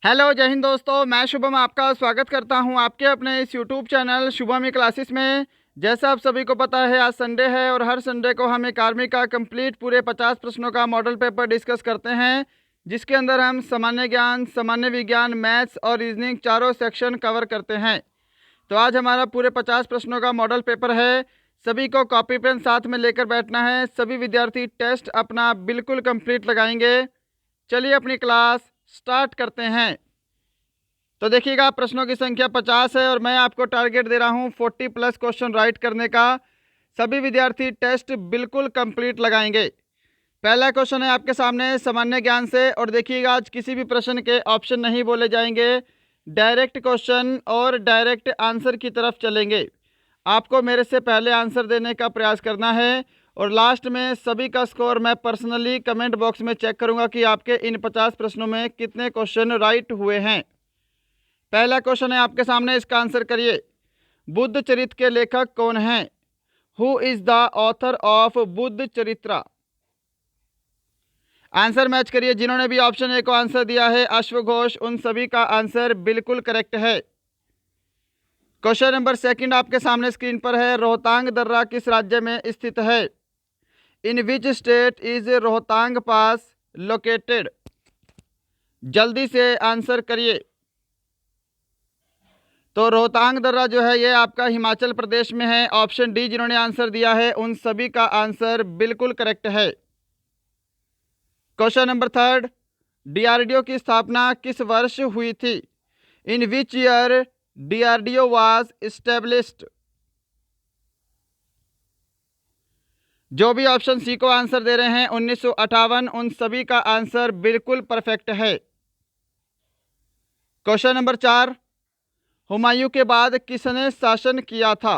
Hello जय हिंद दोस्तों, मैं शुभम आपका स्वागत करता हूं आपके अपने इस यूट्यूब चैनल शुभम क्लासेस में। जैसा आप सभी को पता है, आज संडे है और हर संडे को हम एक आर्मी का कंप्लीट पूरे 50 प्रश्नों का मॉडल पेपर डिस्कस करते हैं, जिसके अंदर हम सामान्य ज्ञान, सामान्य विज्ञान, मैथ्स और रीजनिंग चारों सेक्शन कवर करते हैं। तो आज हमारा पूरे 50 प्रश्नों का मॉडल पेपर है। सभी को कॉपी पेन साथ में लेकर बैठना है। सभी विद्यार्थी टेस्ट अपना बिल्कुल कंप्लीट लगाएंगे। चलिए अपनी क्लास स्टार्ट करते हैं। तो देखिएगा, प्रश्नों की संख्या 50 है और मैं आपको टारगेट दे रहा हूं 40 प्लस क्वेश्चन राइट करने का। सभी विद्यार्थी टेस्ट बिल्कुल कंप्लीट लगाएंगे। पहला क्वेश्चन है आपके सामने सामान्य ज्ञान से, और देखिएगा आज किसी भी प्रश्न के ऑप्शन नहीं बोले जाएंगे, डायरेक्ट क्वेश्चन और डायरेक्ट आंसर की तरफ चलेंगे। आपको मेरे से पहले आंसर देने का प्रयास करना है और लास्ट में सभी का स्कोर मैं पर्सनली कमेंट बॉक्स में चेक करूंगा कि आपके इन 50 प्रश्नों में कितने क्वेश्चन राइट हुए हैं। पहला क्वेश्चन है आपके सामने, इसका आंसर करिए। बुद्ध चरित्र के लेखक कौन हैं? Who is the author of Buddha Charitra? Answer match करिए। जिन्होंने भी ऑप्शन ए को आंसर दिया है अश्वघोष, उन सभी का आंसर बिल्कुल करेक्ट है। क्वेश्चन नंबर सेकंड आपके सामने स्क्रीन पर है। रोहतांग दर्रा किस राज्य में स्थित है? In which state is Rohtang pass located? जल्दी से आंसर करिए। तो रोहतांग दर्रा जो है ये आपका हिमाचल प्रदेश में है। ऑप्शन डी जिन्होंने आंसर दिया है उन सभी का आंसर बिल्कुल करेक्ट है। क्वेश्चन नंबर थर्ड, डीआरडीओ की स्थापना किस वर्ष हुई थी? In which year DRDO was established? जो भी ऑप्शन सी को आंसर दे रहे हैं 1958, उन सभी का आंसर बिल्कुल परफेक्ट है। क्वेश्चन नंबर 4, हुमायूं के बाद किसने शासन किया था?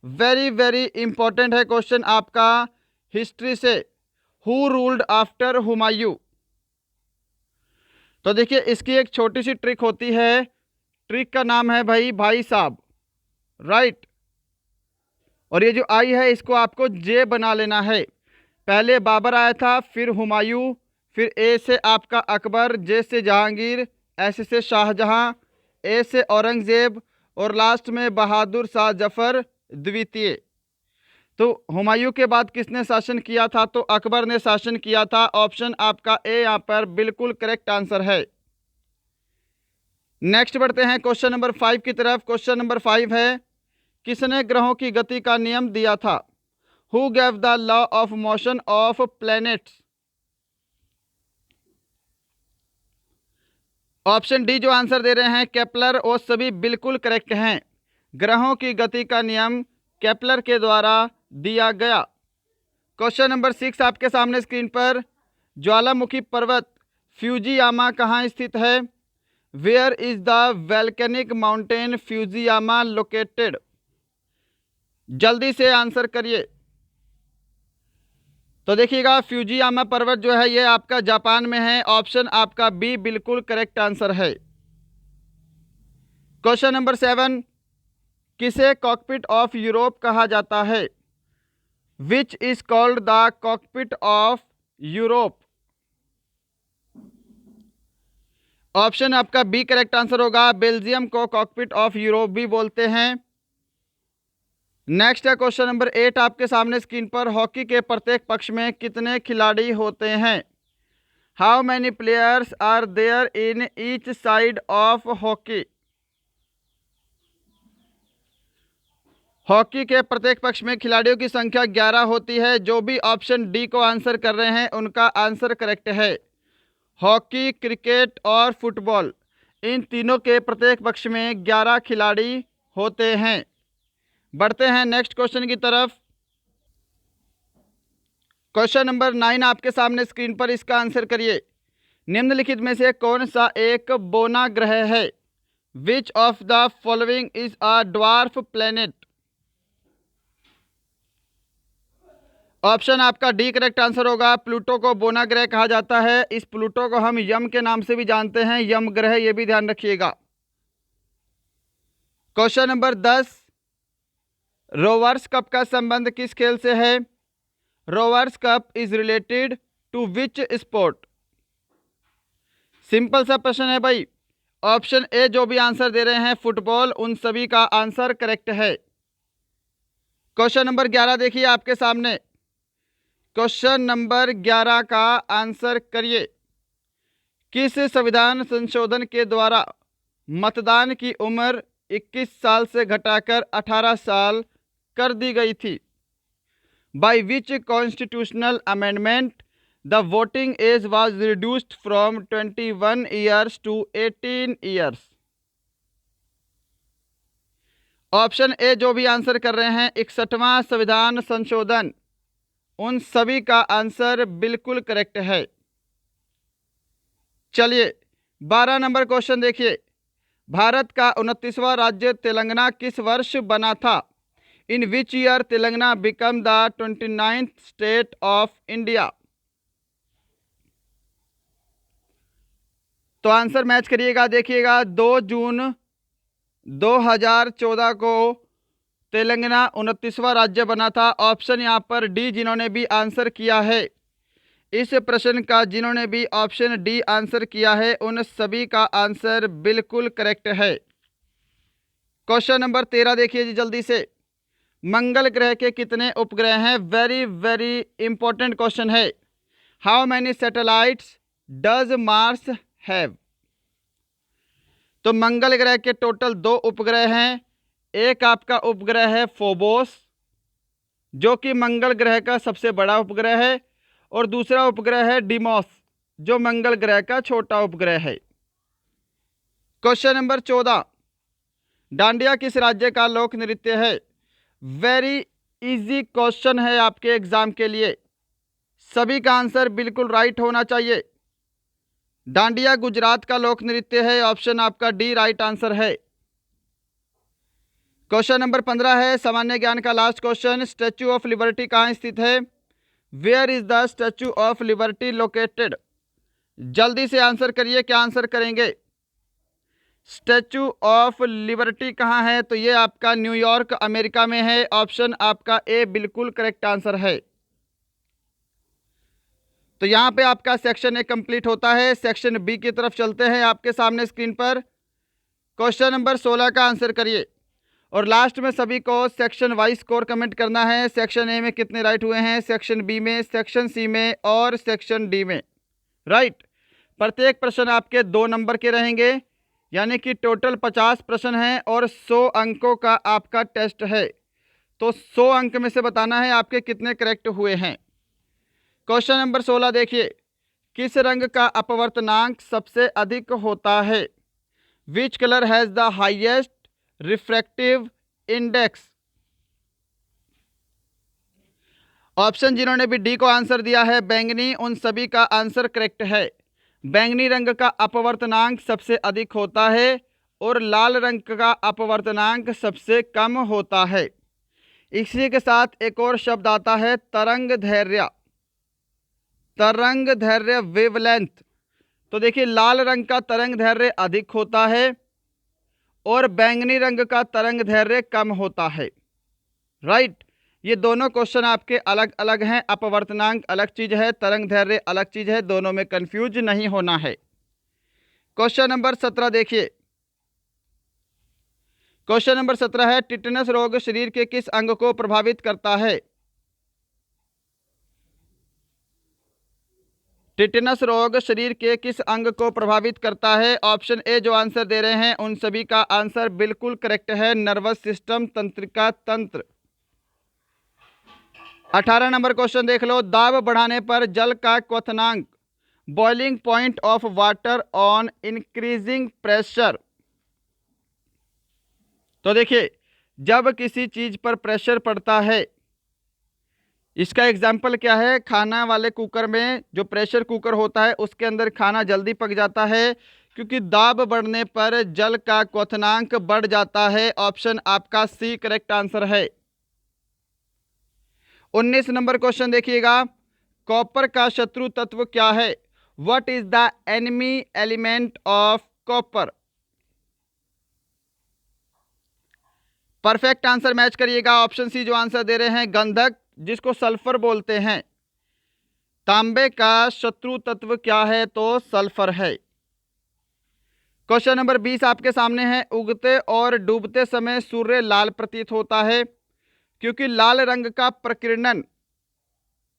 वेरी वेरी इंपॉर्टेंट है क्वेश्चन आपका हिस्ट्री से। Who ruled after Humayun? तो देखिए, इसकी एक छोटी सी ट्रिक होती है। ट्रिक का नाम है भाई साहब, राइट। और ये जो आई है इसको आपको जे बना लेना है। पहले बाबर आया था, फिर हुमायूं, फिर ए से आपका अकबर, जे से जहांगीर, एस से शाहजहां, ए से औरंगजेब और लास्ट में बहादुर शाह जफर द्वितीय। तो हुमायूं के बाद किसने शासन किया था? तो अकबर ने शासन किया था। ऑप्शन आपका ए यहाँ पर बिल्कुल करेक्ट आंसर है। नेक्स्ट बढ़ते हैं क्वेश्चन नंबर 5 की तरफ। क्वेश्चन नंबर 5 है, किसने ग्रहों की गति का नियम दिया था? Who gave the law of motion of planets? Option D जो आंसर दे रहे हैं केपलर, वो सभी बिल्कुल करेक्ट हैं। ग्रहों की गति का नियम केपलर के द्वारा दिया गया। क्वेश्चन नंबर 6 आपके सामने स्क्रीन पर, ज्वालामुखी पर्वत फ्यूजियामा कहाँ स्थित है? Where is the volcanic mountain Fujiyama located? जल्दी से आंसर करिए। तो देखिएगा, फ्यूजियामा पर्वत जो है ये आपका जापान में है। ऑप्शन आपका बी बिल्कुल करेक्ट आंसर है। क्वेश्चन नंबर 7, किसे कॉकपिट ऑफ यूरोप कहा जाता है? Which is called the cockpit of Europe? Option आपका बी करेक्ट आंसर होगा। बेल्जियम को कॉकपिट ऑफ यूरोप भी बोलते हैं। नेक्स्ट है क्वेश्चन नंबर 8 आपके सामने स्क्रीन पर, हॉकी के प्रत्येक पक्ष में कितने खिलाड़ी होते हैं? How many players are there in each side of hockey? Hockey के प्रत्येक पक्ष में खिलाड़ियों की संख्या 11 होती है। जो भी ऑप्शन डी को आंसर कर रहे हैं उनका आंसर करेक्ट है। हॉकी, क्रिकेट और फुटबॉल, इन तीनों के प्रत्येक पक्ष में 11 खिलाड़ी होते हैं। बढ़ते हैं नेक्स्ट क्वेश्चन की तरफ। क्वेश्चन नंबर 9 आपके सामने स्क्रीन पर, इसका आंसर करिए। निम्नलिखित में से कौन सा एक बोना ग्रह है? Which of the following is a dwarf planet? Option आपका डी करेक्ट आंसर होगा। प्लूटो को बोना ग्रह कहा जाता है। इस प्लूटो को हम यम के नाम से भी जानते हैं, यम ग्रह, ये भी ध्यान रखिएगा। क्वेश्चन नंबर 10, रोवर्स कप का संबंध किस खेल से है? Rovers Cup is related to which sport? Simple सा प्रश्न है भाई। ऑप्शन ए जो भी आंसर दे रहे हैं फुटबॉल, उन सभी का आंसर करेक्ट है। क्वेश्चन नंबर 11 देखिए आपके सामने। क्वेश्चन नंबर 11 का आंसर करिए। किस संविधान संशोधन के द्वारा मतदान की उम्र 21 साल से घटाकर 18 साल कर दी गई थी? By which constitutional amendment the voting age was reduced from 21 years to 18 years? Option A जो भी आंसर कर रहे हैं 61वां संविधान संशोधन, उन सभी का आंसर बिल्कुल करेक्ट है। चलिए 12 नंबर क्वेश्चन देखिए। भारत का 29वां राज्य तेलंगाना किस वर्ष बना था? In which year Telangana become the 29th state of India? तो आंसर मैच करिएगा, देखिएगा 2 जून 2014 को तेलंगाना 29वां राज्य बना था। ऑप्शन यहाँ पर डी जिन्होंने भी आंसर किया है इस प्रश्न का, जिन्होंने भी ऑप्शन डी आंसर किया है, उन सभी का आंसर बिल्कुल करेक्ट है। क्वेश्चन नंबर 13 देखिए जी जल्दी से। मंगल ग्रह के कितने उपग्रह हैं? वेरी वेरी इंपॉर्टेंट क्वेश्चन है। How many satellites does Mars have? तो मंगल ग्रह के टोटल 2 उपग्रह हैं। एक आपका उपग्रह है फोबोस, जो कि मंगल ग्रह का सबसे बड़ा उपग्रह है, और दूसरा उपग्रह है डिमोस, जो मंगल ग्रह का छोटा उपग्रह है। Question number 14। डांडिया किस राज्य का लोक नृत्य है? वेरी इजी क्वेश्चन है आपके एग्जाम के लिए, सभी का आंसर बिल्कुल राइट होना चाहिए। डांडिया गुजरात का लोक नृत्य है, ऑप्शन आपका डी राइट आंसर है। क्वेश्चन नंबर 15 है सामान्य ज्ञान का last question. Statue of Liberty कहाँ स्थित है? Where is the Statue of Liberty located? जल्दी से आंसर करिए, क्या आंसर करेंगे? स्टैच्यू ऑफ लिबर्टी कहाँ है? तो ये आपका न्यूयॉर्क अमेरिका में है, ऑप्शन आपका ए बिल्कुल करेक्ट आंसर है। तो यहाँ पे आपका सेक्शन ए कंप्लीट होता है। सेक्शन बी की तरफ चलते हैं। आपके सामने स्क्रीन पर क्वेश्चन नंबर 16 का आंसर करिए, और लास्ट में सभी को सेक्शन वाइज स्कोर कमेंट करना है। सेक्शन ए में कितने राइट हुए हैं, सेक्शन बी में, सेक्शन सी में और सेक्शन डी में राइट। प्रत्येक प्रश्न आपके 2 नंबर के रहेंगे, यानी कि टोटल 50 प्रश्न हैं और 100 अंकों का आपका टेस्ट है। तो 100 अंक में से बताना है आपके कितने करेक्ट हुए हैं। क्वेश्चन नंबर 16 देखिए। किस रंग का अपवर्तनांक सबसे अधिक होता है? Which colour has the highest refractive index? Option जिन्होंने भी डी को आंसर दिया है बैंगनी, उन सभी का आंसर करेक्ट है। बैंगनी रंग का अपवर्तनांक सबसे अधिक होता है और लाल रंग का अपवर्तनांक सबसे कम होता है। इसी के साथ एक और शब्द आता है तरंग धैर्य। तरंग धैर्य वेवलेंथ। तो देखिए लाल रंग का तरंग धैर्य अधिक होता है और बैंगनी रंग का तरंग धैर्य कम होता है राइट। ये दोनों क्वेश्चन आपके अलग अलग हैं। अपवर्तनांक अलग चीज है, तरंग धैर्य अलग चीज है, दोनों में कंफ्यूज नहीं होना है। क्वेश्चन नंबर 17 देखिए। क्वेश्चन नंबर 17 है टिटेनस रोग शरीर के किस अंग को प्रभावित करता है? टिटेनस रोग शरीर के किस अंग को प्रभावित करता है? ऑप्शन ए जो आंसर दे रहे हैं उन सभी का आंसर बिल्कुल करेक्ट है, नर्वस सिस्टम, तंत्रिका तंत्र। 18 नंबर क्वेश्चन देख लो। दाब बढ़ाने पर जल का क्वथनांक, boiling point of water on increasing pressure. तो देखिए जब किसी चीज पर प्रेशर पड़ता है, इसका एग्जाम्पल क्या है? खाना वाले कुकर में जो प्रेशर कुकर होता है उसके अंदर खाना जल्दी पक जाता है, क्योंकि दाब बढ़ने पर जल का क्वथनांक बढ़ जाता है। ऑप्शन आपका सी करेक्ट आंसर है। 19 नंबर क्वेश्चन देखिएगा। कॉपर का शत्रु तत्व क्या है? What is the enemy element of copper? Perfect answer match करिएगा। ऑप्शन सी जो आंसर दे रहे हैं गंधक, जिसको सल्फर बोलते हैं। तांबे का शत्रु तत्व क्या है? तो सल्फर है। क्वेश्चन नंबर 20 आपके सामने है। उगते और डूबते समय सूर्य लाल प्रतीत होता है क्योंकि लाल रंग का प्रकीर्णन,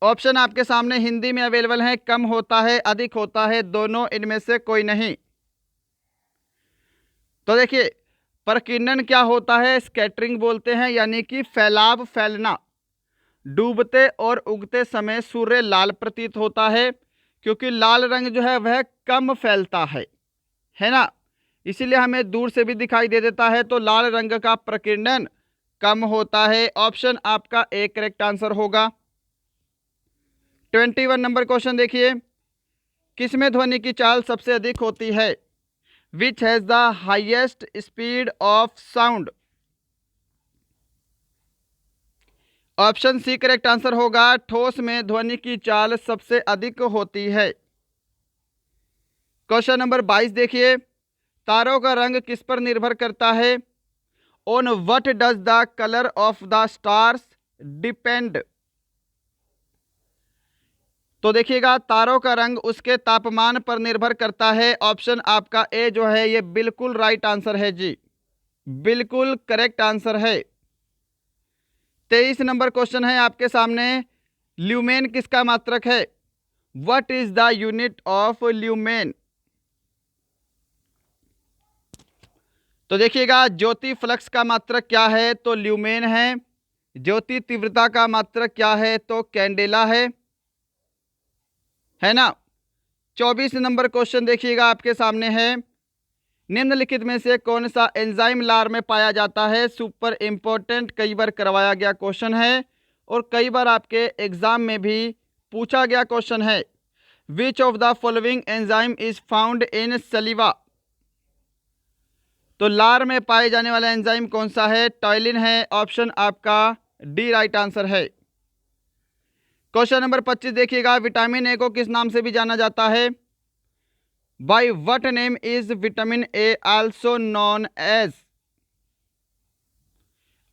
ऑप्शन आपके सामने हिंदी में अवेलेबल है, कम होता है, अधिक होता है, दोनों, इनमें से कोई नहीं। तो देखिए, प्रकीर्णन क्या होता है, स्कैटरिंग बोलते हैं, यानी कि फैलाव, फैलना। डूबते और उगते समय सूर्य लाल प्रतीत होता है क्योंकि लाल रंग जो है वह कम फैलता है ना, इसीलिए हमें दूर से भी दिखाई दे देता है, तो लाल रंग का प्रकीर्णन कम होता है। ऑप्शन आपका ए करेक्ट आंसर होगा। 21 नंबर क्वेश्चन देखिए, किसमें ध्वनि की चाल सबसे अधिक होती है? Which has the highest speed of sound? Option C correct answer होगा। ठोस में ध्वनि की चाल सबसे अधिक होती है। क्वेश्चन नंबर 22 देखिए, तारों का रंग किस पर निर्भर करता है? On what does the colour of the stars depend? तो देखिएगा, तारों का रंग उसके तापमान पर निर्भर करता है। ऑप्शन आपका ए जो है ये बिल्कुल राइट आंसर है जी, बिल्कुल करेक्ट आंसर है। 23 नंबर क्वेश्चन है आपके सामने, ल्यूमेन किसका मात्रक है? What is the unit of lumen? तो देखिएगा, ज्योति फ्लक्स का मात्रक क्या है? तो ल्यूमेन है। ज्योति तीव्रता का मात्रक क्या है? तो कैंडेला है ना। 24 नंबर क्वेश्चन देखिएगा आपके सामने है, निम्नलिखित में से कौन सा एंजाइम लार में पाया जाता है? सुपर इंपॉर्टेंट, कई बार करवाया गया क्वेश्चन है और कई बार आपके एग्जाम में भी पूछा गया क्वेश्चन है। Which of the following enzyme is found in सलीवा? तो लार में पाए जाने वाला एंजाइम कौन सा है? टॉयलिन है। ऑप्शन आपका डी राइट आंसर है। क्वेश्चन नंबर 25 देखिएगा, विटामिन ए को किस नाम से भी जाना जाता है? By what name is vitamin A also known as?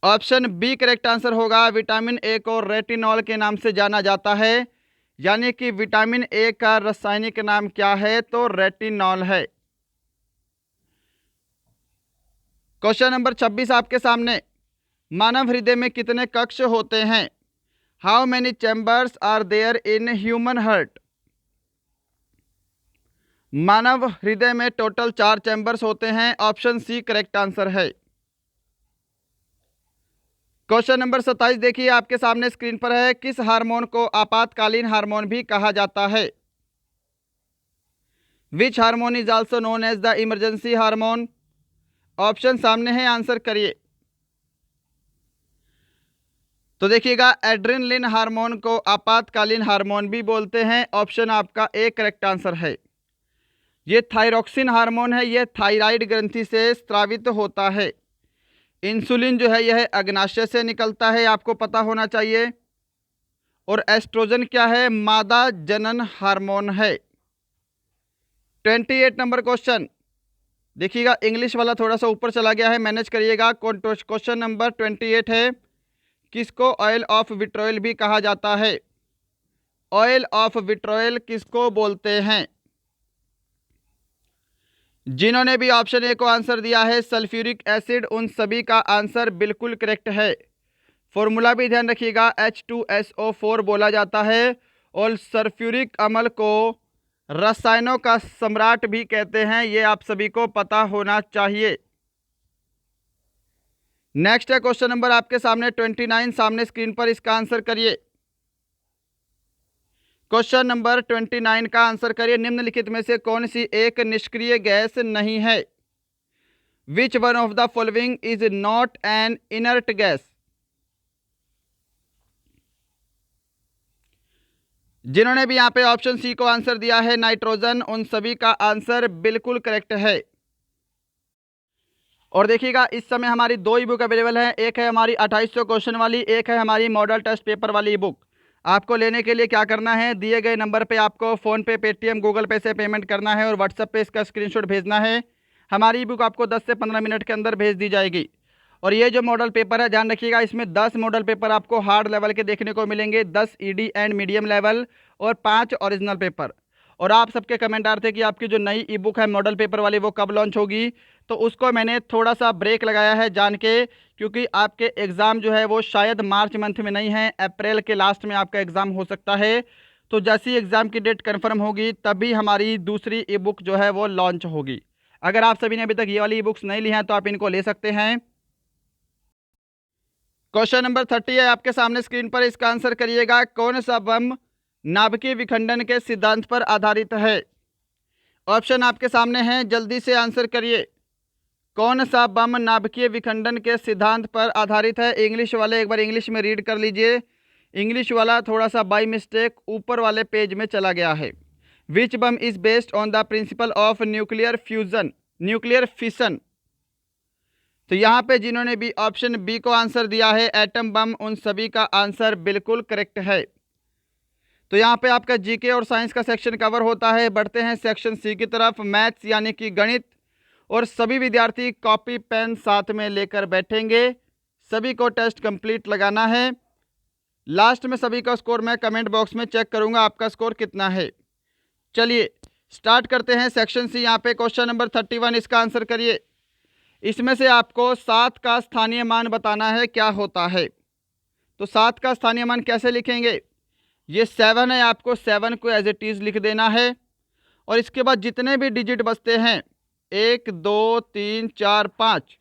Option B correct answer होगा। विटामिन ए को रेटिनॉल के नाम से जाना जाता है, यानी कि विटामिन ए का रासायनिक नाम क्या है? तो रेटिनॉल है। क्वेश्चन नंबर 26 आपके सामने, मानव हृदय में कितने कक्ष होते हैं? How many chambers are there in human heart? मानव हृदय में टोटल 4 चैम्बर्स होते हैं। ऑप्शन सी करेक्ट आंसर है। क्वेश्चन नंबर 27 देखिए आपके सामने स्क्रीन पर है, किस हार्मोन को आपातकालीन हार्मोन भी कहा जाता है? Which hormone is also known as the emergency hormone? Option सामने है, आंसर करिए। तो देखिएगा, एड्रेनलिन हार्मोन को आपातकालीन हार्मोन भी बोलते हैं। ऑप्शन आपका ए करेक्ट आंसर है। ये थायरोक्सिन हार्मोन है, यह थायराइड ग्रंथि से स्रावित होता है। इंसुलिन जो है यह अग्नाशय से निकलता है, आपको पता होना चाहिए। और एस्ट्रोजन क्या है? मादा जनन हार्मोन है। 28 नंबर क्वेश्चन देखिएगा, इंग्लिश वाला थोड़ा सा ऊपर चला गया है, मैनेज करिएगा। क्वेश्चन नंबर 28 है, किसको ऑयल ऑफ विट्रोयल भी कहा जाता है? ऑयल ऑफ विट्रोयल किसको बोलते हैं? जिन्होंने भी ऑप्शन ए को आंसर दिया है सल्फ्यूरिक एसिड, उन सभी का आंसर बिल्कुल करेक्ट है। फॉर्मूला भी ध्यान रखिएगा, H2SO4 बोला जाता है और सल्फ्यूरिक अम्ल को रसायनों का सम्राट भी कहते हैं, ये आप सभी को पता होना चाहिए। नेक्स्ट है क्वेश्चन नंबर आपके सामने 29, सामने स्क्रीन पर, इसका आंसर करिए। क्वेश्चन नंबर 29 का आंसर करिए, निम्नलिखित में से कौन सी एक निष्क्रिय गैस नहीं है? Which one of the following is not an inert gas? जिन्होंने भी यहाँ पे ऑप्शन सी को आंसर दिया है नाइट्रोजन, उन सभी का आंसर बिल्कुल करेक्ट है। और देखिएगा, इस समय हमारी 2 ई बुक अवेलेबल है, एक है हमारी 2800 क्वेश्चन वाली, एक है हमारी मॉडल टेस्ट पेपर वाली ई बुक। आपको लेने के लिए क्या करना है, दिए गए नंबर पे आपको फ़ोन पे, पेटीएम, गूगल पे से पेमेंट करना है और व्हाट्सएप पे इसका स्क्रीनशॉट भेजना है। हमारी ई बुक आपको 10 से 15 मिनट के अंदर भेज दी जाएगी। और ये जो मॉडल पेपर है, ध्यान रखिएगा, इसमें 10 मॉडल पेपर आपको हार्ड लेवल के देखने को मिलेंगे, 10 ईडी एंड मीडियम लेवल और 5 ओरिजिनल पेपर। और आप सबके कमेंट आ रहे थे कि आपकी जो नई ई बुक है मॉडल पेपर वाली वो कब लॉन्च होगी। तो उसको मैंने थोड़ा सा ब्रेक लगाया है जान के, क्योंकि आपके एग्ज़ाम जो है वो शायद मार्च मंथ में नहीं है, अप्रैल के लास्ट में आपका एग्ज़ाम हो सकता है। तो जैसी एग्ज़ाम की डेट कन्फर्म होगी तभी हमारी दूसरी ई बुक जो है वो लॉन्च होगी। अगर आप सभी ने अभी तक ये वाली ई बुक्स नहीं ली हैं तो आप इनको ले सकते हैं। क्वेश्चन नंबर 30 है आपके सामने स्क्रीन पर, इसका आंसर करिएगा। कौन सा बम नाभिकीय विखंडन के सिद्धांत पर आधारित है? ऑप्शन आपके सामने हैं, जल्दी से आंसर करिए। कौन सा बम नाभिकीय विखंडन के सिद्धांत पर आधारित है? इंग्लिश वाले एक बार इंग्लिश में रीड कर लीजिए। इंग्लिश वाला थोड़ा सा बाय मिस्टेक ऊपर वाले पेज में चला गया है। Which bomb is based on the principle of nuclear fission. तो यहाँ पे जिन्होंने भी ऑप्शन बी को आंसर दिया है एटम बम, उन सभी का आंसर बिल्कुल करेक्ट है। तो यहाँ पे आपका जीके और साइंस का सेक्शन कवर होता है। बढ़ते हैं सेक्शन सी की तरफ, मैथ्स यानी कि गणित। और सभी विद्यार्थी कॉपी पेन साथ में लेकर बैठेंगे, सभी को टेस्ट कंप्लीट लगाना है। लास्ट में सभी का स्कोर मैं कमेंट बॉक्स में चेक करूंगा आपका स्कोर कितना है। चलिए स्टार्ट करते हैं सेक्शन सी। यहाँ पे क्वेश्चन नंबर 31, इसका आंसर करिए। इसमें से आपको 7 का स्थानीय मान बताना है, क्या होता है? तो 7 का स्थानीय मान कैसे लिखेंगे? ये 7 है, आपको 7 को एज इट इज़ लिख देना है। और इसके बाद जितने भी डिजिट बचते हैं 1 2 3 4 5,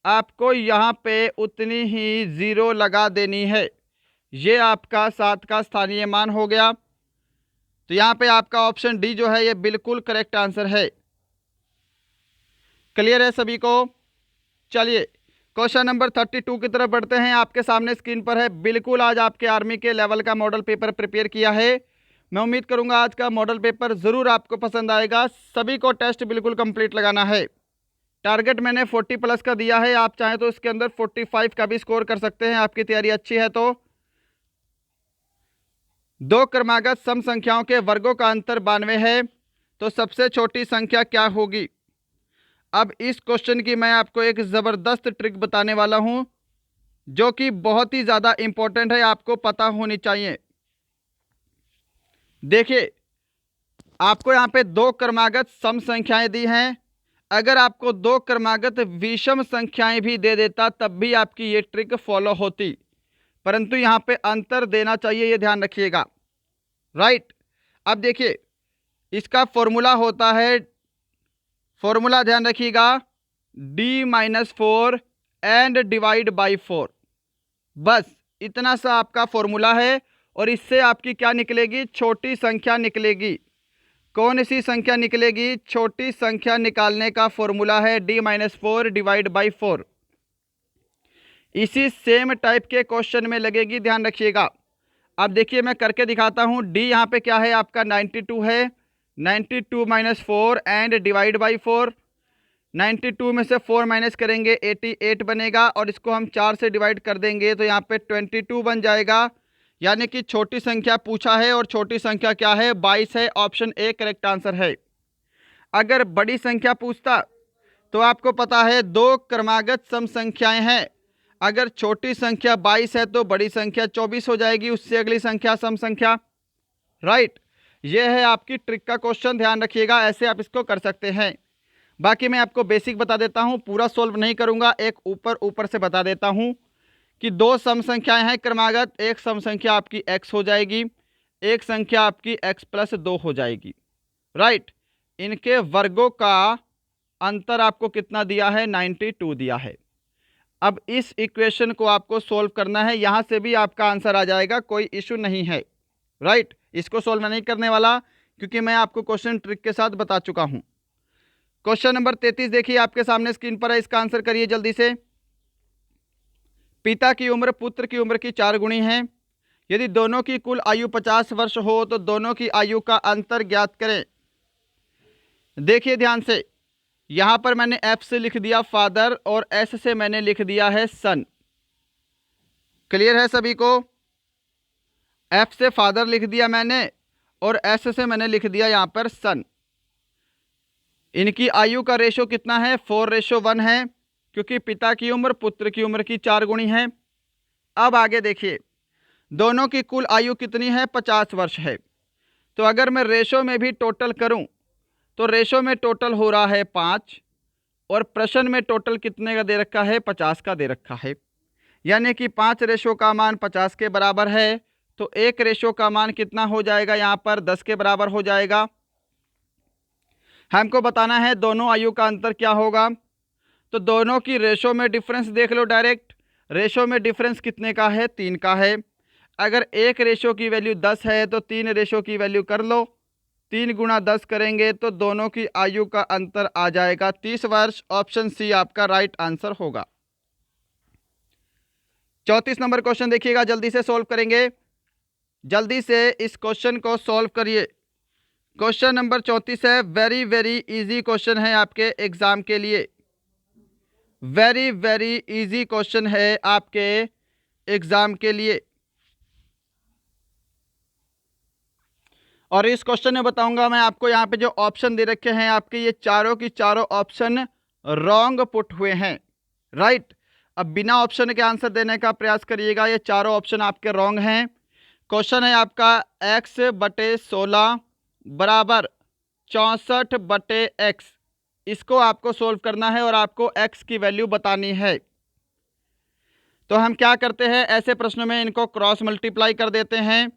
आपको यहाँ पे उतनी ही ज़ीरो लगा देनी है। ये आपका 7 का स्थानीय मान हो गया। तो यहाँ पे आपका ऑप्शन डी जो है ये बिल्कुल करेक्ट आंसर है। क्लियर है सभी को? चलिए क्वेश्चन नंबर 32 की तरफ बढ़ते हैं। आपके सामने स्क्रीन पर है, बिल्कुल आज आपके आर्मी के लेवल का मॉडल पेपर प्रिपेयर किया है। मैं उम्मीद करूंगा आज का मॉडल पेपर ज़रूर आपको पसंद आएगा। सभी को टेस्ट बिल्कुल कंप्लीट लगाना है। टारगेट मैंने 40 प्लस का दिया है, आप चाहें तो इसके अंदर 45 का भी स्कोर कर सकते हैं, आपकी तैयारी अच्छी है तो। दो क्रमागत सम संख्याओं के वर्गों का अंतर 92 है, तो सबसे छोटी संख्या क्या होगी? अब इस क्वेश्चन की मैं आपको एक ज़बरदस्त ट्रिक बताने वाला हूं जो कि बहुत ही ज़्यादा इंपॉर्टेंट है, आपको पता होनी चाहिए। देखिए आपको यहाँ पे दो क्रमागत सम संख्याएं दी हैं। अगर आपको दो क्रमागत विषम संख्याएं भी दे देता तब भी आपकी ये ट्रिक फॉलो होती, परंतु यहाँ पे अंतर देना चाहिए, ये ध्यान रखिएगा। राइट, अब देखिए इसका फॉर्मूला होता है, फॉर्मूला ध्यान रखिएगा, d-4 एंड डिवाइड बाई 4। बस इतना सा आपका फॉर्मूला है और इससे आपकी क्या निकलेगी? छोटी संख्या निकलेगी। कौन सी संख्या निकलेगी? छोटी संख्या निकालने का फॉर्मूला है d-4 डिवाइड बाई 4। इसी सेम टाइप के क्वेश्चन में लगेगी, ध्यान रखिएगा। अब देखिए मैं करके दिखाता हूँ। d यहाँ पे क्या है आपका 92 है, 92 - 4 एंड डिवाइड बाई 4। 92 में से 4 माइनस करेंगे 88 बनेगा और इसको हम 4 से डिवाइड कर देंगे तो यहाँ पे 22 बन जाएगा। यानी कि छोटी संख्या पूछा है और छोटी संख्या क्या है? 22 है। ऑप्शन ए करेक्ट आंसर है। अगर बड़ी संख्या पूछता तो आपको पता है दो क्रमागत सम संख्याएं हैं। अगर छोटी संख्या 22 है तो बड़ी संख्या 24 हो जाएगी, उससे अगली संख्या सम संख्या। राइट, ये है आपकी ट्रिक का क्वेश्चन, ध्यान रखिएगा, ऐसे आप इसको कर सकते हैं। बाकी मैं आपको बेसिक बता देता हूँ, पूरा सोल्व नहीं करूँगा, एक ऊपर से बता देता हूँ कि दो सम संख्याएं हैं क्रमागत। एक सम संख्या आपकी x हो जाएगी, एक संख्या आपकी x + 2 हो जाएगी। राइट, इनके वर्गों का अंतर आपको कितना दिया है? 92 दिया है। अब इस इक्वेशन को आपको सोल्व करना है, यहाँ से भी आपका आंसर आ जाएगा, कोई इशू नहीं है। राइट, इसको सोल्व नहीं करने वाला क्योंकि मैं आपको क्वेश्चन ट्रिक के साथ बता चुका हूँ। क्वेश्चन नंबर 33 देखिए आपके सामने स्क्रीन पर है, इसका आंसर करिए जल्दी से। पिता की उम्र पुत्र की उम्र की 4 गुणी है। यदि दोनों की कुल आयु 50 वर्ष हो तो दोनों की आयु का अंतर ज्ञात करें। देखिए ध्यान से, यहाँ पर मैंने F से लिख दिया फादर और S से मैंने लिख दिया है सन। क्लियर है सभी को? F से फादर लिख दिया मैंने और S से मैंने लिख दिया यहाँ पर सन। इनकी आयु का रेशो कितना है? 4:1 है, क्योंकि पिता की उम्र पुत्र की उम्र की 4 गुणी है। अब आगे देखिए, दोनों की कुल आयु कितनी है? 50 वर्ष है। तो अगर मैं रेशो में भी टोटल करूं तो रेशो में टोटल हो रहा है 5 और प्रश्न में टोटल कितने का दे रखा है, 50 का दे रखा है। यानी कि 5 रेशो का मान 50 के बराबर है, तो 1 रेशो का मान कितना हो जाएगा, यहाँ पर 10 के बराबर हो जाएगा। हमको बताना है दोनों आयु का अंतर क्या होगा। तो दोनों की रेशो में डिफरेंस देख लो डायरेक्ट। रेशो में डिफरेंस कितने का है, 3 का है। अगर 1 रेशो की वैल्यू 10 है तो 3 रेशो की वैल्यू कर लो, 3 गुणा 10 करेंगे तो दोनों की आयु का अंतर आ जाएगा 30 वर्ष। ऑप्शन सी आपका राइट आंसर होगा। 34 नंबर क्वेश्चन देखिएगा, जल्दी से सॉल्व करेंगे। जल्दी से इस क्वेश्चन को सॉल्व करिए। क्वेश्चन नंबर 34 है, वेरी वेरी इजी क्वेश्चन है आपके एग्जाम के लिए। वेरी वेरी इजी क्वेश्चन है आपके एग्जाम के लिए। और इस क्वेश्चन में बताऊंगा मैं आपको, यहाँ पे जो ऑप्शन दे रखे हैं आपके, ये चारों की चारों ऑप्शन रॉन्ग पुट हुए हैं, राइट। अब बिना ऑप्शन के आंसर देने का प्रयास करिएगा, ये चारों ऑप्शन आपके रॉन्ग हैं। क्वेश्चन है आपका x/16 बराबर 64/x। इसको आपको सोल्व करना है और आपको x की वैल्यू बतानी है। तो हम क्या करते हैं, ऐसे प्रश्नों में इनको क्रॉस मल्टीप्लाई कर देते हैं।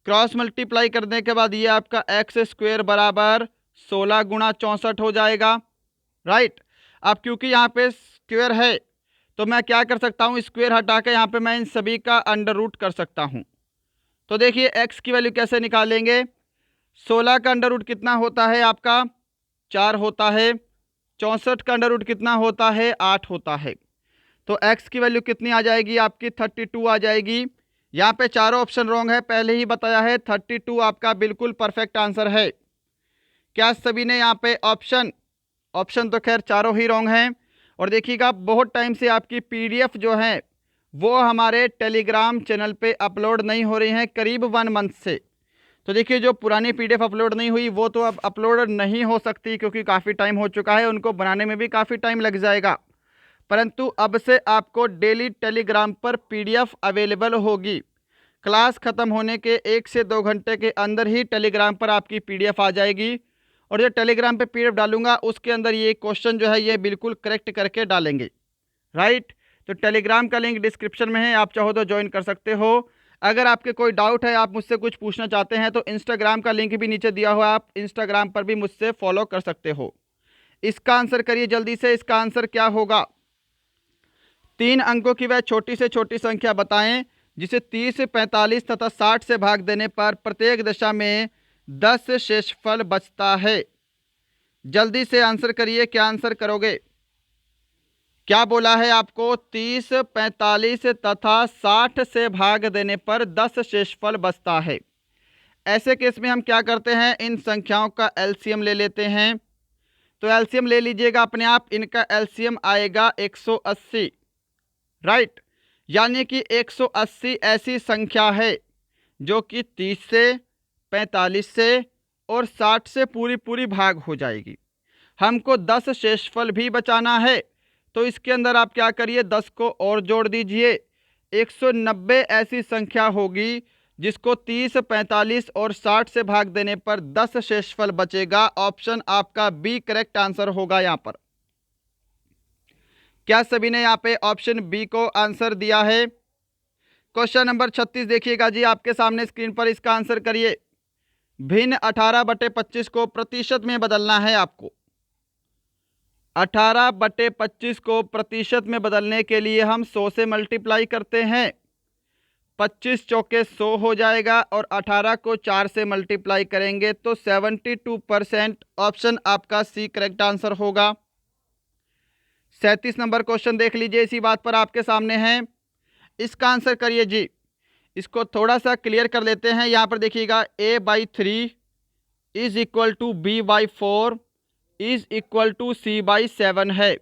क्रॉस मल्टीप्लाई करने के बाद ये आपका x² बराबर 16 गुणा 64 हो जाएगा, राइट। अब क्योंकि यहाँ पे स्क्वेयर है तो मैं क्या कर सकता हूँ, स्क्वेयर हटा के यहाँ पे मैं इन सभी का अंडर रूट कर सकता हूँ। तो देखिए x की वैल्यू कैसे निकालेंगे। 16 का अंडर रूट कितना होता है आपका, 4 होता है। 64 का अंडर रूट कितना होता है, 8 होता है। तो x की वैल्यू कितनी आ जाएगी आपकी, 32 आ जाएगी। यहाँ पे चारों ऑप्शन रॉन्ग है, पहले ही बताया है। 32 आपका बिल्कुल परफेक्ट आंसर है। क्या सभी ने यहाँ पे ऑप्शन तो खैर चारों ही रॉन्ग हैं। और देखिएगा बहुत टाइम से आपकी पीडीएफ जो है वो हमारे टेलीग्राम चैनल पे अपलोड नहीं हो रही हैं, करीब 1 मंथ से। तो देखिए जो पुरानी पीडीएफ अपलोड नहीं हुई वो तो अब अपलोड नहीं हो सकती, क्योंकि काफ़ी टाइम हो चुका है, उनको बनाने में भी काफ़ी टाइम लग जाएगा। परंतु अब से आपको डेली टेलीग्राम पर पीडीएफ अवेलेबल होगी। क्लास ख़त्म होने के 1 से 2 घंटे के अंदर ही टेलीग्राम पर आपकी पीडीएफ आ जाएगी। और जो टेलीग्राम पे पीडीएफ डालूंगा उसके अंदर ये क्वेश्चन जो है ये बिल्कुल करेक्ट करके डालेंगे, राइट। तो टेलीग्राम का लिंक डिस्क्रिप्शन में है, आप चाहो तो ज्वाइन कर सकते हो। अगर आपके कोई डाउट है, आप मुझसे कुछ पूछना चाहते हैं, तो इंस्टाग्राम का लिंक भी नीचे दिया हुआ है, आप इंस्टाग्राम पर भी मुझसे फॉलो कर सकते हो। इसका आंसर करिए जल्दी से। इसका आंसर क्या होगा, 3 अंकों की वह छोटी से छोटी संख्या बताएं जिसे 30, 45 तथा 60 से भाग देने पर प्रत्येक दशा में 10 शेषफल बचता है। जल्दी से आंसर करिए, क्या आंसर करोगे। क्या बोला है आपको, 30, 45 तथा 60 से भाग देने पर 10 शेषफल बचता है। ऐसे केस में हम क्या करते हैं, इन संख्याओं का एलसीएम ले लेते हैं। तो एलसीएम ले लीजिएगा अपने आप, इनका एलसीएम आएगा 180, राइट। यानी कि 180 ऐसी संख्या है जो कि 30 से, 45 से और 60 से पूरी पूरी भाग हो जाएगी। हमको 10 शेषफल भी बचाना है, तो इसके अंदर आप क्या करिए, 10 को और जोड़ दीजिए। 190 ऐसी संख्या होगी जिसको 30, 45 और 60 से भाग देने पर 10 शेषफल बचेगा। ऑप्शन आपका बी करेक्ट आंसर होगा यहाँ पर। क्या सभी ने यहाँ पे ऑप्शन बी को आंसर दिया है। क्वेश्चन नंबर 36 देखिएगा जी आपके सामने स्क्रीन पर, इसका आंसर करिए। भिन्न 18/25 को प्रतिशत में बदलना है आपको। 18/25 को प्रतिशत में बदलने के लिए हम 100 से मल्टीप्लाई करते हैं। 25 चौके 100 हो जाएगा और 18 को 4 से मल्टीप्लाई करेंगे तो 72%। ऑप्शन आपका सी करेक्ट आंसर होगा। 37 नंबर क्वेश्चन देख लीजिए, इसी बात पर आपके सामने है। इसका आंसर करिए जी। इसको थोड़ा सा क्लियर कर लेते हैं। यहाँ पर देखिएगा a/3 is equal to b/4 is equal to c/7 है।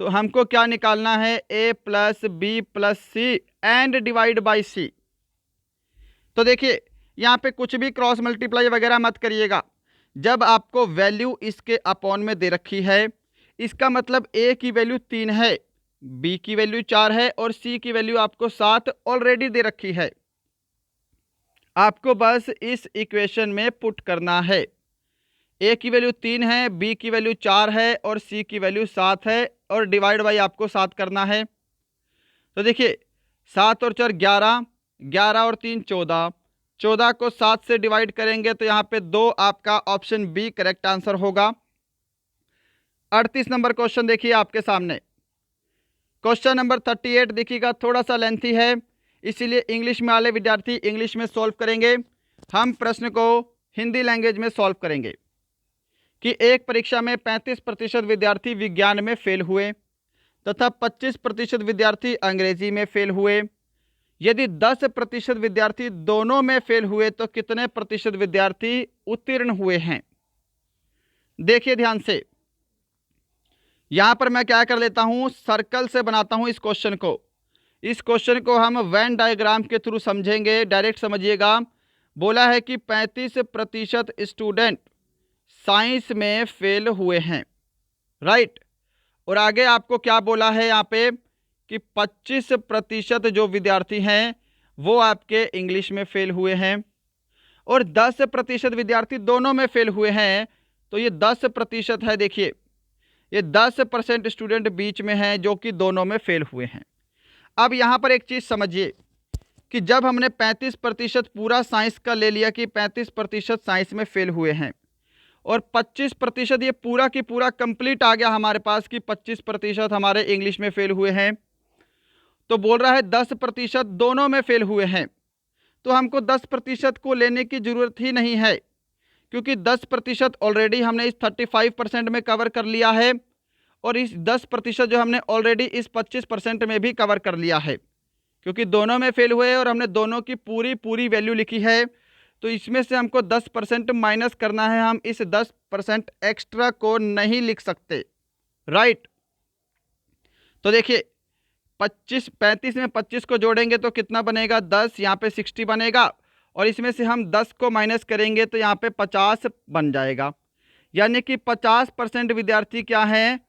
तो हमको क्या निकालना है, a plus B plus C and divide by C. तो देखिए यहाँ पे कुछ भी क्रॉस मल्टीप्लाई वगैरह मत करिएगा। जब आपको वैल्यू इसके अपॉन में दे रखी है, इसका मतलब a की वैल्यू 3 है, b की वैल्यू 4 है और c की वैल्यू आपको 7 ऑलरेडी दे रखी है। आपको बस इस इक्वेशन में पुट करना है। ए की वैल्यू 3 है, बी की वैल्यू 4 है और सी की वैल्यू 7 है और डिवाइड बाई आपको 7 करना है। तो देखिए 7 और 4 11, 11 और 3 14, 14 को 7 से डिवाइड करेंगे तो यहाँ पे 2 आपका ऑप्शन बी करेक्ट आंसर होगा। 38 नंबर क्वेश्चन देखिए आपके सामने। क्वेश्चन नंबर 38 देखिएगा, थोड़ा सा लेंथी है, इसीलिए इंग्लिश में वाले विद्यार्थी इंग्लिश में सॉल्व करेंगे। हम प्रश्न को हिंदी लैंग्वेज में सॉल्व करेंगे कि एक परीक्षा में 35% विद्यार्थी विज्ञान में फेल हुए तथा 25% विद्यार्थी अंग्रेजी में फेल हुए। यदि 10% विद्यार्थी दोनों में फेल हुए तो कितने प्रतिशत विद्यार्थी उत्तीर्ण हुए हैं। देखिए ध्यान से, यहां पर मैं क्या कर लेता हूं, सर्कल से बनाता हूं इस क्वेश्चन को। इस क्वेश्चन को हम वेन डायग्राम के थ्रू समझेंगे, डायरेक्ट समझिएगा। बोला है कि 35% स्टूडेंट साइंस में फेल हुए हैं, राइट। और आगे आपको क्या बोला है यहाँ पे कि 25% जो विद्यार्थी हैं वो आपके इंग्लिश में फेल हुए हैं और 10% विद्यार्थी दोनों में फेल हुए हैं। तो ये 10% है, देखिए ये 10% स्टूडेंट बीच में हैं जो कि दोनों में फेल हुए हैं। अब यहाँ पर एक चीज़ समझिए कि जब हमने 35% पूरा साइंस का ले लिया कि 35% साइंस में फेल हुए हैं और 25% ये पूरा की पूरा कंप्लीट आ गया हमारे पास कि 25% हमारे इंग्लिश में फेल हुए हैं, तो बोल रहा है 10% दोनों में फेल हुए हैं। तो हमको 10% को लेने की ज़रूरत ही नहीं है क्योंकि 10% ऑलरेडी हमने इस 35% में कवर कर लिया है और इस 10% जो हमने ऑलरेडी इस 25% में भी कवर कर लिया है, क्योंकि दोनों में फेल हुए और हमने दोनों की पूरी पूरी वैल्यू लिखी है। तो इसमें से हमको 10% माइनस करना है, हम इस 10% एक्स्ट्रा को नहीं लिख सकते, राइट। तो देखिए 35 में 25 को जोड़ेंगे तो कितना बनेगा 10, यहाँ पे 60 बनेगा और इसमें से हम 10 को माइनस करेंगे तो यहाँ पे 50 बन जाएगा। यानी कि 50% विद्यार्थी क्या हैं,